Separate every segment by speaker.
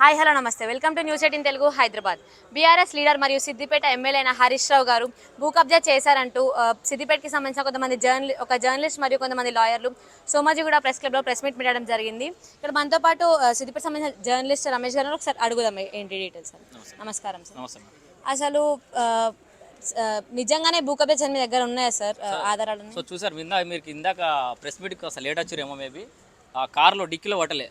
Speaker 1: Hi hello నమస్తే welcome to news 18 Telugu Hyderabad. BRS leader మరియు Siddipet MLA అయిన హరీష్ రావు గారు భూ కబ్జా చేశారంటూ సిద్దిపేటకి సంబంధించిన కొంతమంది జర్నలిస్ట్ మరియు కొంతమంది లాయర్లు సోమాజిగూడ ప్రెస్ క్లబ్లో ప్రెస్ మీట్ పెట్టడం జరిగింది. ఇక్కడ మనతో పాటు సిద్దిపేట సంబంధించిన జర్నలిస్ట్ రమేష్ గారు ఒకసారి అడుగుదాం ఏంటి డీటెయిల్స్ అని. నమస్కారం సార్. అసలు నిజంగానే భూ కబ్జా మీ దగ్గర ఉన్నాయా సార్ ఆధారాలు?
Speaker 2: సో చూసారు మీరు ఇందాక ప్రెస్ మీట్కి అసలు లేట్ వచ్చారేమో మేబీ ఆ కార్లో డిక్కీలో పట్టలే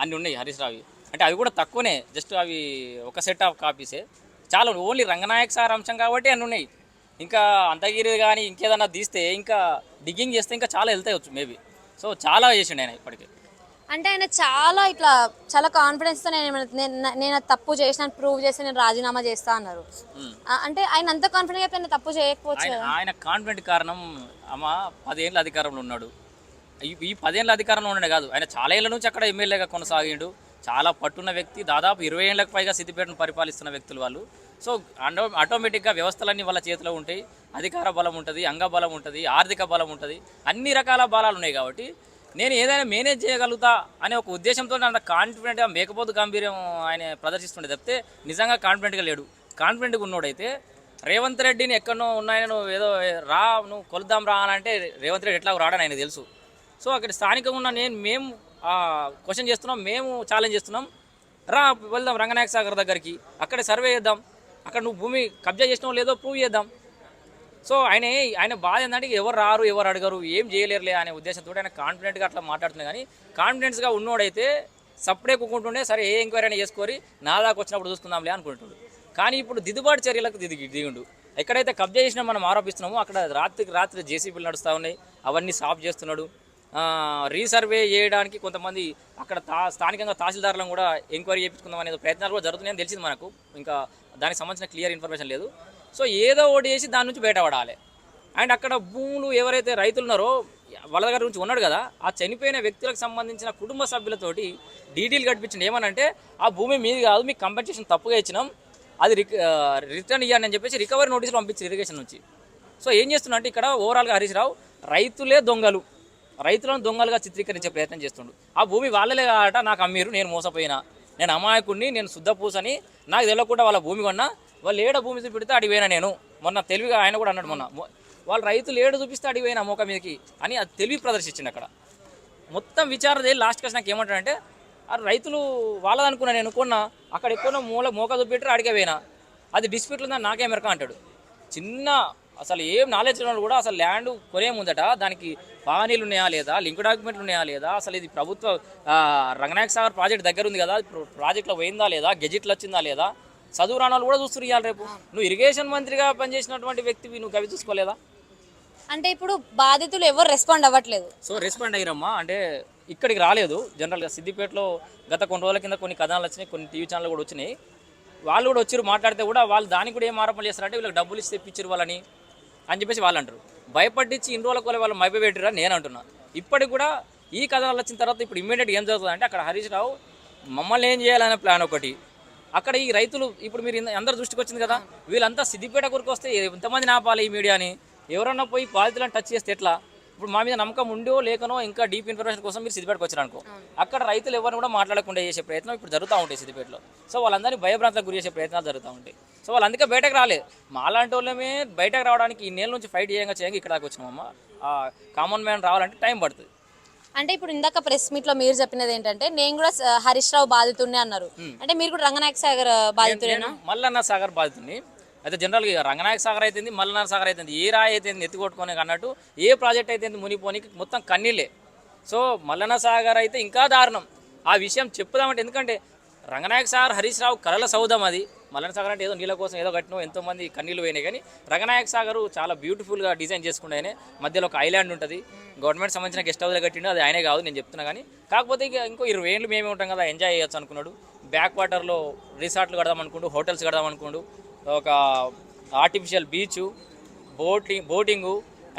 Speaker 2: అన్నీ ఉన్నాయి హరీష్ రావు. అంటే అవి కూడా తక్కువనే, జస్ట్ అవి ఒక సెట్ ఆఫ్ కాపీసే చాలా, ఓన్లీ రంగనాయక్ సార్ అంశం కాబట్టి అన్నీ ఉన్నాయి. ఇంకా అంతగిరి కానీ ఇంకేదన్నా తీస్తే ఇంకా డిగ్గింగ్ చేస్తే ఇంకా చాలా వెళ్తాయవచ్చు మేబీ. సో చాలా చేసిండు ఆయన ఇప్పటికీ.
Speaker 1: అంటే ఆయన చాలా కాన్ఫిడెన్స్తో నేను తప్పు చేసిన ప్రూవ్ చేసి నేను రాజీనామా చేస్తా అన్నారు. అంటే ఆయన అంత కాన్ఫిడెంట్ అయితే తప్పు చేయకపోవచ్చు.
Speaker 2: ఆయన కాన్ఫిడెంట్ కారణం అమ్మ 10 ఏళ్ళ అధికారంలో ఉన్నాడు. ఈ 10 ఏళ్ళ అధికారంలో ఉండడే కాదు, ఆయన చాలా ఏళ్ళ నుంచి అక్కడ ఎమ్మెల్యేగా కొనసాగిండు. చాలా పట్టున్న వ్యక్తి, దాదాపు 20 ఏళ్ళకు పైగా సిద్దిపేటను పరిపాలిస్తున్న వ్యక్తులు వాళ్ళు. సో ఆటోమేటిక్గా వ్యవస్థలన్నీ వాళ్ళ చేతిలో ఉంటాయి. అధికార బలం ఉంటుంది, అంగబలం ఉంటుంది, ఆర్థిక బలం ఉంటుంది, అన్ని రకాల బలాలు ఉన్నాయి. కాబట్టి నేను ఏదైనా మేనేజ్ చేయగలుగుతా అనే ఒక ఉద్దేశంతో అంత కాన్ఫిడెంట్గా మేకపోతు గాంభీర్యం ఆయన ప్రదర్శిస్తుండే తప్పితే నిజంగా కాన్ఫిడెంట్గా లేడు. కాన్ఫిడెంట్గా ఉన్నోడైతే రేవంత్ రెడ్డిని ఎక్కడో ఉన్నాయని నువ్వు ఏదో నువ్వు కొలుద్దాం రా అని అంటే రేవంత్ రెడ్డి ఎట్లా రాడని ఆయన తెలుసు. సో అక్కడ స్థానికంగా ఉన్న మేము క్వశ్చన్ చేస్తున్నాం, మేము ఛాలెంజ్ చేస్తున్నాం, వెళ్దాం రంగనాయక సాగర్ దగ్గరికి, అక్కడ సర్వే చేద్దాం, అక్కడ నువ్వు భూమి కబ్జా చేసినావు లేదో ప్రూవ్ చేద్దాం. సో ఆయన బాధ ఏంటంటే ఎవరు రారు, ఎవరు అడగరు, ఏం చేయలేరులే అనే ఉద్దేశంతో ఆయన కాన్ఫిడెంట్గా అట్లా మాట్లాడుతున్నాయి. కానీ కాన్ఫిడెన్స్గా ఉన్నోడైతే సపరేట్ కూకుంటుండే సరే ఏ ఎంక్వైరీ అయినా చేసుకొని నా దాకా వచ్చినప్పుడు చూసుకుందాంలే అనుకుంటుండు. కానీ ఇప్పుడు దిద్దుబాటు చర్యలకు దిగుండు. ఎక్కడైతే కబ్జా చేసినా మనం ఆరోపిస్తున్నామో అక్కడ రాత్రి జేసీబీలు నడుస్తూ ఉన్నాయి, అవన్నీ సాఫ్ చేస్తున్నాడు. రీసర్వే చేయడానికి కొంతమంది అక్కడ స్థానికంగా తహసీల్దారులను కూడా ఎంక్వైరీ చేయించుకుందాం అనే ప్రయత్నాలు కూడా జరుగుతున్నాయని తెలిసింది మనకు. ఇంకా దానికి సంబంధించిన క్లియర్ ఇన్ఫర్మేషన్ లేదు. సో ఏదో ఒకటి చేసి దాని నుంచి బయటపడాలి. అండ్ అక్కడ భూములు ఎవరైతే రైతులు ఉన్నారో వాళ్ళ దగ్గర నుంచి ఉన్నాడు కదా, ఆ చనిపోయిన వ్యక్తులకు సంబంధించిన కుటుంబ సభ్యులతోటి డీటెయిల్ కట్టించండి. ఏమనంటే ఆ భూమి మీది కాదు, మీకు కంపెన్సేషన్ తప్పుగా ఇచ్చినాం, అది రిటర్న్ ఇవ్వండి అని చెప్పేసి రికవరీ నోటీసులు పంపించారు ఇరిగేషన్ నుంచి. సో ఏం చేస్తున్నా అంటే ఇక్కడ ఓవరాల్గా హరీష్ రావు రైతులే దొంగలు, రైతులను దొంగలుగా చిత్రీకరించే ప్రయత్నం చేస్తుండు. ఆ భూమి వాళ్ళలే కాదట, నాకు అమ్మీరు, నేను మోసపోయినా, నేను అమాయకుడిని, నేను శుద్ధపూసని, నాకు తెలియకుండా వాళ్ళ భూమి కొన్నా, వాళ్ళు ఏడ భూమి చూపిస్తే అడిగిపోయినా నేను. మొన్న తెలివిగా ఆయన కూడా అన్నాడు, మొన్న వాళ్ళు రైతులు ఏడు చూపిస్తే అడిగిపోయినా మోక మీదకి అని అది తెలివి ప్రదర్శించింది. అక్కడ మొత్తం విచారణ చేసి లాస్ట్ క్లాస్ నాకు ఏమంటాడంటే ఆ రైతులు వాళ్ళదనుకున్నా, నేను కొన్నా, అక్కడ ఎక్కువ మోక చూపెట్టారు అడిగిపోయినా, అది డిస్ప్యూట్లు ఉందని నాకే మెరక అంటాడు. చిన్న అసలు ఏం నాలెడ్జ్ ఉన్న కూడా అసలు ల్యాండ్ కొనే ముందట దానికి పానీలు ఉన్నాయా లేదా, లింక్ డాక్యుమెంట్లు ఉన్నాయా లేదా, అసలు ఇది ప్రభుత్వ రంగనాయక సాగర్ ప్రాజెక్ట్ దగ్గర ఉంది కదా, ప్రాజెక్ట్లో పోయిందా లేదా, గెజిట్లు వచ్చిందా లేదా, చదువు రాణాలు కూడా చూస్తున్నారు. ఇవ్వాలి రేపు నువ్వు ఇరిగేషన్ మంత్రిగా పనిచేసినటువంటి వ్యక్తివి, నువ్వు అవి చూసుకోలేదా?
Speaker 1: అంటే ఇప్పుడు బాధితులు ఎవరు రెస్పాండ్ అవ్వట్లేదు.
Speaker 2: సో రెస్పాండ్ అయ్యారమ్మా అంటే ఇక్కడికి రాలేదు. జనరల్గా సిద్దిపేటలో గత కొన్ని రోజుల కింద కొన్ని కథనాలు వచ్చినాయి, కొన్ని టీవీ ఛానల్ కూడా వచ్చినాయి. వాళ్ళు కూడా వచ్చారు మాట్లాడితే కూడా వాళ్ళు దానికి కూడా ఏం ఆరోపణలు చేస్తారంటే వీళ్ళకి డబ్బులు ఇస్తే తెప్పించారు వాళ్ళని అని చెప్పేసి వాళ్ళు అంటారు. భయపట్టించి ఇన్ని రోజుల కొల వాళ్ళు మైపబెట్టిరా నేను అంటున్నా. ఇప్పటికి కూడా ఈ కథనాలు వచ్చిన తర్వాత ఇప్పుడు ఇమ్మీడియట్గా ఏం జరుగుతుందంటే అక్కడ హరీష్ రావు మమ్మల్ని ఏం చేయాలనే ప్లాన్ ఒకటి, అక్కడ ఈ రైతులు ఇప్పుడు మీరు అందరు దృష్టికి వచ్చింది కదా, వీళ్ళంతా సిద్దిపేట కొరకు వస్తే ఎంతమంది నాపాలి ఈ మీడియాని, ఎవరన్నా పోయి బాధితులను టచ్ చేస్తే ఎట్లా? ఇప్పుడు మా మీద నమ్మకం ఉండో లేకనో ఇంకా డీప్ ఇన్ఫర్మేషన్ కోసం మీరు సిద్దిపేటకు వచ్చారనుకో, అక్కడ రైతులు ఎవరిని కూడా మాట్లాడకుండా చేసే ప్రయత్నం ఇప్పుడు జరుగుతూ ఉంటాయి సిద్దిపేటలో. సో వాళ్ళందరినీ భయభ్రాంతలకు గురి చేసే ప్రయత్నాలు జరుగుతూ ఉంటాయి. సో వాళ్ళు అందుకే బయటకు రాలేదు. మాలాంటి వాళ్ళమే బయటకు రావడానికి ఈ నెల నుంచి ఫైట్ చేయంగా ఇక్కడ దాకా వచ్చినామమ్మా. కామన్ మ్యాన్ రావాలంటే టైం పడుతుంది.
Speaker 1: అంటే ఇప్పుడు ఇందాక ప్రెస్ మీట్ లో మీరు చెప్పినది ఏంటంటే నేను కూడా హరీష్ రావు బాధితుడిని అన్నారు. అంటే మీరు కూడా రంగనాయక సాగర్ బాధితుడేనా?
Speaker 2: మల్లన్న సాగర్ బాధితుడిని. అయితే జనరల్గా రంగనాయక సాగర్ అయితేంది, మల్లన్న సాగర్ అయితేంది, ఏ రాయి అయితే ఎత్తికొట్టుకొని అన్నట్టు ఏ ప్రాజెక్ట్ అయితే మునిపోనికి మొత్తం కన్నీళ్ళే. సో మల్లన్న సాగర్ అయితే ఇంకా దారుణం. ఆ విషయం చెప్పుదామంటే ఎందుకంటే రంగనాయక సాగర్ హరీష్ రావు కళల సౌధం, అది మల్లన్న సాగర్ అంటే ఏదో నీళ్ళ కోసం ఏదో కట్టినో ఎంతోమంది కన్నీళ్ళు పోయినాయి. కానీ రంగనాయక సాగర్ చాలా బ్యూటిఫుల్గా డిజైన్ చేసుకుంటే మధ్యలో ఒక ఐలాండ్ ఉంటుంది, గవర్నమెంట్ సంబంధించిన గెస్ట్ హౌస్లో కట్టిండు, అది ఆయనే కాదు నేను చెప్తున్నా. కానీ కాకపోతే ఇంకో 20 ఏళ్ళు మేమే ఉంటాం కదా, ఎంజాయ్ చేయొచ్చు అనుకున్నాడు. బ్యాక్ వాటర్లో రిసార్ట్లు కడదాం అనుకుంటూ, హోటల్స్ కడదాం అనుకుంటూ, ఒక artificial beach, boating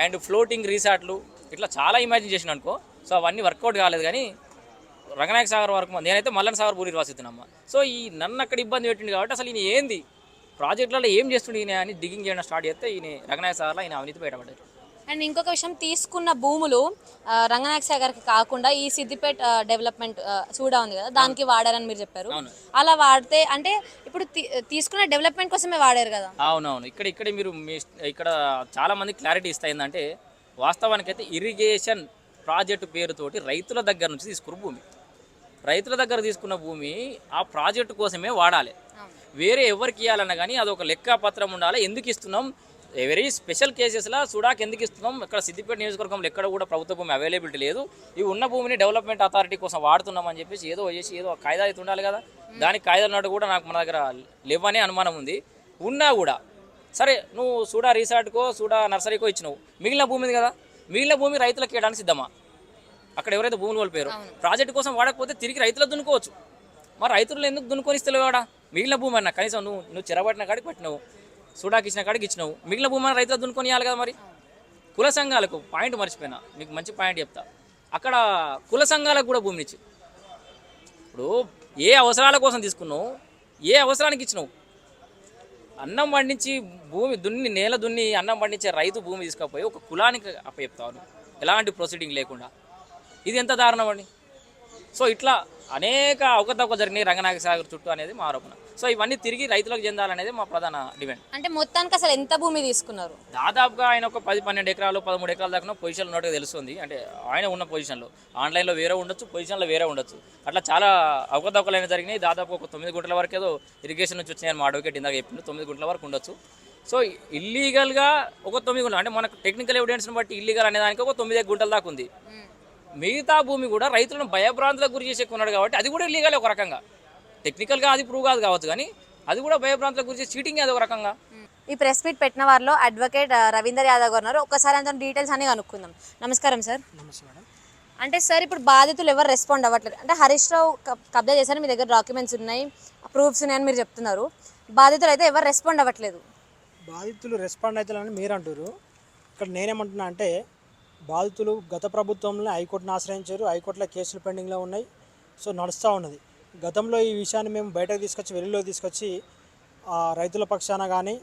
Speaker 2: and floating రిసార్ట్లు, ఇట్లా చాలా ఇమాజిన్ చేసిన అనుకో. సో అవన్నీ వర్కౌట్ కాలేదు. కానీ రంగనాయక సాగర్ వరకు నేనైతే మల్లన్న సాగర్ భూమి నిర్వాసిస్తున్నామ్మా. సో ఈ నన్ను అక్కడ ఇబ్బంది పెట్టింది కాబట్టి అసలు ఈయన ఏంది ప్రాజెక్టులలో ఏం చేస్తుండే ఈయన అని డిగ్గింగ్ చేయడం స్టార్ట్ చేస్తే ఈయన రంగనాయక సాగర్లో ఈయన అవినీతి బయటపడ్డారు.
Speaker 1: అండ్ ఇంకొక విషయం, తీసుకున్న భూములు రంగనాయక సాగర్కి కాకుండా ఈ సిద్దిపేట డెవలప్మెంట్ సూడా ఉంది కదా, దానికి వాడారని మీరు చెప్పారు.
Speaker 2: అవును
Speaker 1: అలా వాడితే అంటే ఇప్పుడు తీసుకున్న డెవలప్మెంట్ కోసమే వాడారు కదా.
Speaker 2: అవునవును. ఇక్కడ మీరు ఇక్కడ చాలా మంది క్లారిటీ ఇస్తా ఏంటంటే, వాస్తవానికైతే ఇరిగేషన్ ప్రాజెక్టు పేరుతోటి రైతుల దగ్గర నుంచి తీసుకున్న భూమి, రైతుల దగ్గర తీసుకున్న భూమి ఆ ప్రాజెక్టు కోసమే వాడాలి. వేరే ఎవరికి ఇవ్వాలన్నా కానీ అదొక లెక్కపత్రం ఉండాలి. ఎందుకు ఇస్తున్నాం, వెరీ స్పెషల్ కేసెస్లో సుడాకి ఎందుకు ఇస్తున్నాం, ఇక్కడ సిద్దిపేట నియోజకవర్గంలో ఎక్కడ కూడా ప్రభుత్వ భూమి అవైలబిలిటీ లేదు, ఈ ఉన్న భూమిని డెవలప్మెంట్ అథారిటీ కోసం వాడుతున్నాం అని చెప్పేసి ఏదో చేసి ఏదో కాయిదా అయితే ఉండాలి కదా. దానికి కాయిదా నాడు కూడా నాకు మన దగ్గర లేవనే అనుమానం ఉంది. ఉన్నా కూడా సరే, నువ్వు సూడా రిసార్ట్కో సూడా నర్సరీకో ఇచ్చినావు, మిగిలిన భూమి ఉంది కదా, మిగిలిన భూమి రైతులకు ఇవ్వడానికి సిద్ధమా? అక్కడ ఎవరైతే భూములు కోల్పోయారో ప్రాజెక్టు కోసం వాడకపోతే తిరిగి రైతులకు దున్నుకోవచ్చు. మరి రైతులు ఎందుకు దున్నుకొని ఇస్తలేవు? వాడా మిగిలిన భూమి అన్న కనీసం నువ్వు చెరబట్టిన కాడికి పట్టినావు, సూడాకి ఇచ్చిన కాడికి ఇచ్చినావు, మిగిలిన భూమి అన్న రైతులకు దున్నుకొని ఇవ్వాలి కదా. మరి కుల సంఘాలకు పాయింట్ మర్చిపోయినా, మీకు మంచి పాయింట్ చెప్తా. అక్కడ కుల సంఘాలకు కూడా భూమిని ఇచ్చి, ఇప్పుడు ఏ అవసరాల కోసం తీసుకున్నావు, ఏ అవసరానికి ఇచ్చినావు? అన్నం పండించి భూమి దున్ని నేల దున్ని అన్నం పండించే రైతు భూమి తీసుకపోయి ఒక కులానికి అప్పచెప్తాను ఎలాంటి ప్రొసీడింగ్ లేకుండా. ఇది ఎంత దారుణం అండి. సో ఇట్లా అనేక అవకతవక జరిగినాయి రంగనాయక సాగర్ చుట్టూ అనేది మా ఆరోపణ. సో ఇవన్నీ తిరిగి రైతులకు చెందాలనేది మా ప్రధాన డిమాండ్.
Speaker 1: అంటే మొత్తానికి అసలు ఎంత భూమి తీసుకున్నారు?
Speaker 2: దాదాపుగా ఆయన ఒక 10-12 ఎకరాలు 13 ఎకరాల దాకా పొజిషన్లో ఉన్నట్టుగా తెలుస్తుంది. అంటే ఆయన ఉన్న పొజిషన్లో ఆన్లైన్లో వేరే ఉండొచ్చు, పొజిషన్లో వేరే ఉండొచ్చు. అట్లా చాలా అవకతవకలు జరిగినాయి. దాదాపు ఒక 9 గుంటల వరకు ఏదో ఇరిగేషన్ నుంచి వచ్చినాయని మా అడ్వకేట్ ఇందాక చెప్పింది, 9 గుంటల వరకు ఉండొచ్చు. సో ఇల్లీగల్గా ఒక 9 గుంటలు, అంటే మనకు టెక్నికల్ ఎవిడెన్స్ని బట్టి ఇల్లీగల్ అనేదానికి ఒక 9 గుంటల దాకా ఉంది. మిగతా భూమి కూడా రైతులను భయభ్రాంతులకు గురి చేసే కొన్నాడు కాబట్టి అది కూడా ఇల్లీగల్ ఒక రకంగా. టెక్నికల్గా అది ప్రూవ్ కాదు కావచ్చు, కానీ అది కూడా భయభ్రాంతులకు గురి చేసి చీటింగ్ అది ఒక రకంగా.
Speaker 1: ఈ ప్రెస్ మీట్ పెట్టిన వారిలో అడ్వకేట్ రవీందర్ యాదవ్ గారు ఉన్నారు. ఒక్కసారి అంత డీటెయిల్స్ అన్ని కనుక్కుందాం. నమస్కారం సార్.
Speaker 3: నమస్తే మేడం.
Speaker 1: అంటే సార్, ఇప్పుడు బాధితులు ఎవరు రెస్పాండ్ అవ్వట్లేదు. అంటే హరీష్ రావు కబ్జా చేశారు, మీ దగ్గర డాక్యుమెంట్స్ ఉన్నాయి, ప్రూఫ్స్ ఉన్నాయని మీరు చెప్తున్నారు. బాధితులు అయితే ఎవరు రెస్పాండ్ అవ్వట్లేదు.
Speaker 3: బాధితులు రెస్పాండ్ అవుతారని మీరు అంటారు. ఇక్కడ నేనేమంటున్నా అంటే, బాధితులు గత ప్రభుత్వంలో హైకోర్టును ఆశ్రయించారు, హైకోర్టులో కేసులు పెండింగ్లో ఉన్నాయి. సో నడుస్తూ ఉన్నది. గతంలో ఈ విషయాన్ని మేము బయటకు తీసుకొచ్చి వెలుగులో తీసుకొచ్చి రైతుల పక్షాన కానీ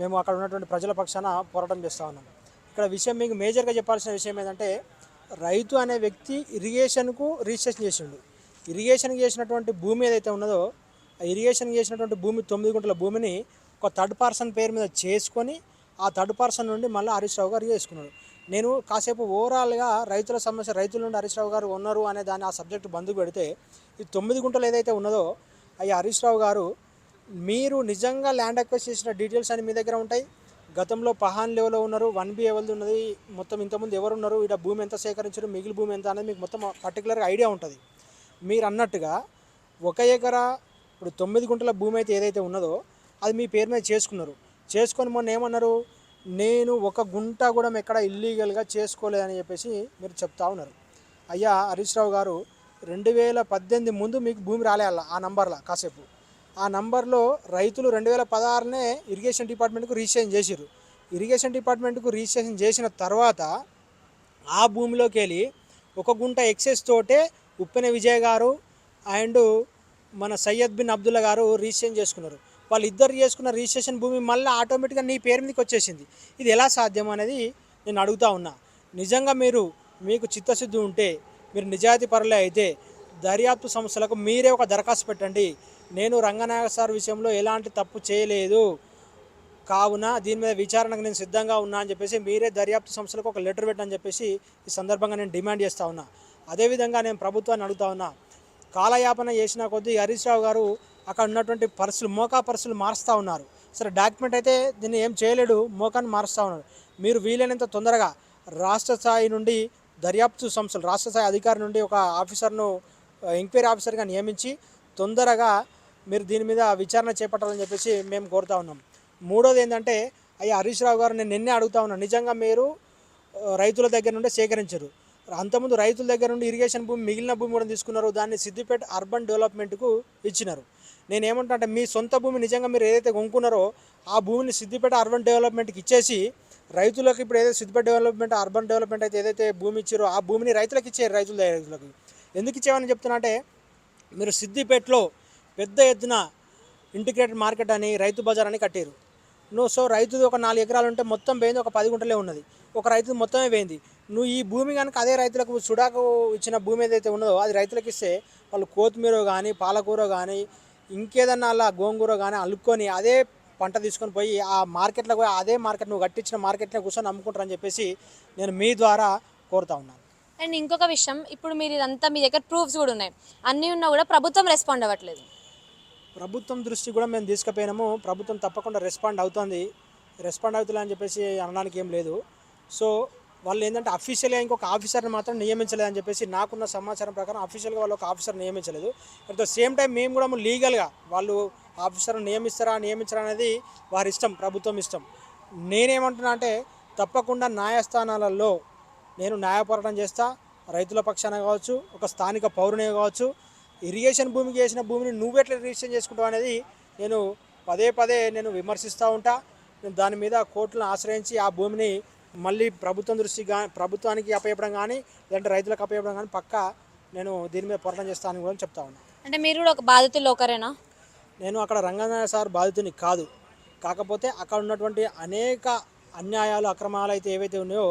Speaker 3: మేము అక్కడ ఉన్నటువంటి ప్రజల పక్షాన పోరాటం చేస్తూ ఉన్నాం. ఇక్కడ విషయం మీకు మేజర్గా చెప్పాల్సిన విషయం ఏంటంటే, రైతు అనే వ్యక్తి ఇరిగేషన్కు రిజిస్ట్రేషన్ చేసిండు. ఇరిగేషన్కి చేసినటువంటి భూమి ఏదైతే ఉన్నదో, ఆ ఇరిగేషన్కి చేసినటువంటి భూమి 9 గుంటల భూమిని ఒక థర్డ్ పర్సన్ పేరు మీద చేసుకొని ఆ థర్డ్ పర్సన్ నుండి మళ్ళీ హరీష్ రావు గారు చేసుకున్నాడు. నేను కాసేపు ఓవరాల్గా రైతుల సమస్య, రైతుల నుండి హరీష్ రావు గారు ఉన్నారు అనే దాన్ని ఆ సబ్జెక్టు బంధు పెడితే, ఈ 9 గుంటలు ఏదైతే ఉన్నదో అవి హరీష్ రావు గారు, మీరు నిజంగా ల్యాండ్ అక్వైర్ చేసిన డీటెయిల్స్ అని మీ దగ్గర ఉంటాయి. గతంలో పహాన్ లెవెల్లో ఉన్నారు, 1B ఎవరిది ఉన్నది, మొత్తం ఇంతకుముందు ఎవరు ఉన్నారు, ఇక్కడ భూమి ఎంత సేకరించారు, మిగిలిన భూమి ఎంత అనేది మీకు మొత్తం పర్టికులర్గా ఐడియా ఉంటుంది. మీరు అన్నట్టుగా 1 ఎకరా ఇప్పుడు 9 గుంటల భూమి అయితే ఏదైతే ఉన్నదో అది మీ పేరు మీద చేసుకున్నారు. చేసుకొని మొన్న ఏమన్నారు, నేను 1 గుంట కూడా ఎక్కడ ఇల్లీగల్గా చేసుకోలేదని చెప్పేసి మీరు చెప్తా ఉన్నారు. అయ్యా హరీష్ రావు గారు, 2018 ముందు మీకు భూమి రాలేయాల ఆ నంబర్లో కాసేపు. ఆ నంబర్లో రైతులు 2016నే ఇరిగేషన్ డిపార్ట్మెంట్కు రిజిస్ట్రేషన్ చేసిర్రు. ఇరిగేషన్ డిపార్ట్మెంట్కు రిజిస్ట్రేషన్ చేసిన తర్వాత ఆ భూమిలోకి వెళ్ళి 1 గుంట ఎక్సెస్ తోటే ఉప్పెన విజయ్ గారు అండ్ మన సయ్యద్ బిన్ అబ్దుల్లా గారు రిజిస్ట్రేషన్ చేసుకున్నారు. వాళ్ళిద్దరు చేసుకున్న రిజిస్ట్రేషన్ భూమి మళ్ళీ ఆటోమేటిక్గా నీ పేరు మీదకి వచ్చేసింది. ఇది ఎలా సాధ్యం అనేది నేను అడుగుతా ఉన్నా. నిజంగా మీకు చిత్తశుద్ధి ఉంటే, మీరు నిజాయితీ పరులే అయితే దర్యాప్తు సంస్థలకు మీరే ఒక దరఖాస్తు పెట్టండి. నేను రంగనాయక సార్ విషయంలో ఎలాంటి తప్పు చేయలేదు కావున దీని మీద విచారణకు నేను సిద్ధంగా ఉన్నా అని చెప్పేసి మీరే దర్యాప్తు సంస్థలకు ఒక లెటర్ పెట్టని చెప్పేసి ఈ సందర్భంగా నేను డిమాండ్ చేస్తూ ఉన్నా. అదేవిధంగా నేను ప్రభుత్వాన్ని అడుగుతా ఉన్నా, కాలయాపన చేసిన కొద్దీ హరీష్ రావు గారు అక్కడ ఉన్నటువంటి మోకా పర్సులు మారుస్తూ ఉన్నారు. సరే, డాక్యుమెంట్ అయితే దీన్ని ఏం చేయలేడు, మోకాన్ని మారుస్తూ ఉన్నారు. మీరు వీలైనంత తొందరగా రాష్ట్ర స్థాయి నుండి దర్యాప్తు సంస్థలు, రాష్ట్ర స్థాయి అధికారి నుండి ఒక ఆఫీసర్ను ఎంక్వైరీ ఆఫీసర్గా నియమించి తొందరగా మీరు దీని మీద విచారణ చేపట్టాలని చెప్పేసి మేము కోరుతా ఉన్నాం. మూడోది ఏంటంటే, అయ్యా హరీష్ రావు గారు, నేను నిన్నే అడుగుతా ఉన్నాను, నిజంగా మీరు రైతుల దగ్గర నుండి సేకరించరు, అంతకుముందు రైతుల దగ్గర నుండి ఇరిగేషన్ భూమి, మిగిలిన భూమి కూడా తీసుకున్నారు, దాన్ని సిద్దిపేట అర్బన్ డెవలప్మెంట్కు ఇచ్చినారు. నేనేమంటా అంటే, మీ సొంత భూమి నిజంగా మీరు ఏదైతే కొనుక్కున్నారో ఆ భూమిని సిద్దిపేట అర్బన్ డెవలప్మెంట్కి ఇచ్చేసి రైతులకు, ఇప్పుడు ఏదైతే సిద్దిపేట డెవలప్మెంట్ అర్బన్ డెవలప్మెంట్ అయితే ఏదైతే భూమి ఇచ్చారో ఆ భూమిని రైతులకు ఇచ్చారు. రైతులకు ఎందుకు ఇచ్చేవని చెప్తున్నా అంటే, మీరు సిద్దిపేటలో పెద్ద ఎత్తున ఇంటిగ్రేటెడ్ మార్కెట్ అని, రైతు బజార్ అని కట్టారు. నువ్వు సో రైతుది ఒక 4 ఎకరాలు ఉంటే మొత్తం పోయింది ఒక 10 గుంటలే ఉన్నది, ఒక రైతు మొత్తమే పోయింది. నువ్వు ఈ భూమి కనుక అదే రైతులకు సుడాకు ఇచ్చిన భూమి ఏదైతే ఉన్నదో అది రైతులకు ఇస్తే వాళ్ళు కొత్తిమీర కానీ పాలకూర కానీ ఇంకేదన్నా అలా గోంగూర కానీ అల్లుకొని అదే పంట తీసుకొని పోయి ఆ మార్కెట్లో పోయి అదే మార్కెట్ నువ్వు కట్టించిన మార్కెట్లో కూర్చొని అమ్ముకుంటారని చెప్పేసి నేను మీ ద్వారా కోరుతా ఉన్నాను.
Speaker 1: అండ్ ఇంకొక విషయం, ఇప్పుడు మీరు ఇదంతా మీ దగ్గర ప్రూఫ్స్ కూడా ఉన్నాయి, అన్నీ ఉన్నా కూడా ప్రభుత్వం రెస్పాండ్ అవ్వట్లేదు.
Speaker 3: ప్రభుత్వం దృష్టి కూడా మేము తీసుకుపోయినాము, ప్రభుత్వం తప్పకుండా రెస్పాండ్ అవుతుంది అని చెప్పేసి అనడానికి ఏం లేదు. సో వాళ్ళు ఏంటంటే అఫీషియల్గా ఇంకొక ఆఫీసర్ని మాత్రం నియమించలేదని చెప్పేసి నాకున్న సమాచారం ప్రకారం అఫీషియల్గా వాళ్ళు ఒక ఆఫీసర్ నియమించలేదు. అట్ ద సేమ్ టైం మేము కూడా లీగల్గా వాళ్ళు ఆఫీసర్ని నియమించరా అనేది వారి ఇష్టం, ప్రభుత్వం ఇష్టం. నేనేమంటున్నా అంటే తప్పకుండా న్యాయస్థానాలలో నేను న్యాయ పోరాటం చేస్తా, రైతుల పక్షాన కావచ్చు, ఒక స్థానిక పౌరునే కావచ్చు. ఇరిగేషన్ భూమికి వేసిన భూమిని నువ్వెట్లా రిజిస్ట్రేషన్ చేసుకుంటావు అనేది నేను పదే నేను విమర్శిస్తూ ఉంటా. నేను దాని మీద కోర్టులను ఆశ్రయించి ఆ భూమిని మళ్ళీ ప్రభుత్వానికి అప్పచెప్పడం కానీ లేదంటే రైతులకు అప్పచెప్పడం కానీ పక్కా నేను దీని మీద పోరాటం చేస్తానని కూడా చెప్తా ఉన్నాను.
Speaker 1: అంటే మీరు కూడా ఒక బాధితుల్లో ఒకరేనా?
Speaker 3: నేను అక్కడ రంగనాథ సార్ బాధితుని కాదు, కాకపోతే అక్కడ ఉన్నటువంటి అనేక అన్యాయాలు అక్రమాలు అయితే ఏవైతే ఉన్నాయో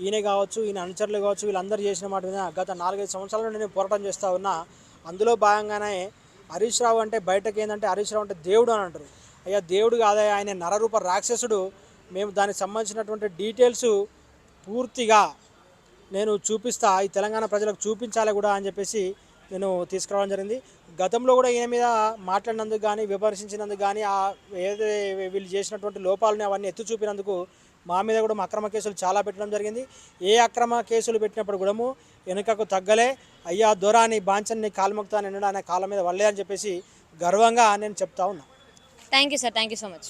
Speaker 3: ఈయన కావచ్చు, ఈయన అనుచరులు కావచ్చు, వీళ్ళందరూ చేసిన మాట మీద గత 4-5 సంవత్సరాల నుండి నేను పోరాటం చేస్తూ ఉన్నా. అందులో భాగంగానే హరీష్ రావు అంటే బయటకు ఏంటంటే హరీష్ రావు అంటే దేవుడు అని అంటారు. అయ్యా దేవుడు కాదయ్యా, ఆయన నరరూప రాక్షసుడు. మేము దానికి సంబంధించినటువంటి డీటెయిల్స్ పూర్తిగా నేను చూపిస్తా, ఈ తెలంగాణ ప్రజలకు చూపించాలి కూడా అని చెప్పేసి నేను తీసుకురావడం జరిగింది. గతంలో కూడా ఈయన మీద మాట్లాడినందుకు కానీ విమర్శించినందుకు కానీ ఏదైతే వీళ్ళు చేసినటువంటి లోపాలని అవన్నీ ఎత్తి చూపినందుకు మా మీద కూడా అక్రమ కేసులు చాలా పెట్టడం జరిగింది. ఏ అక్రమ కేసులు పెట్టినప్పుడు కూడా వెనుకకు తగ్గలే. అయ్యా దొరాని బాంచన్ని కాలుమొక్తాను అన్నాడు, ఆయన కాళ్ళ మీద వల్లే అని చెప్పేసి గర్వంగా నేను చెప్తా ఉన్నా.
Speaker 1: Thank you sir, thank you so much.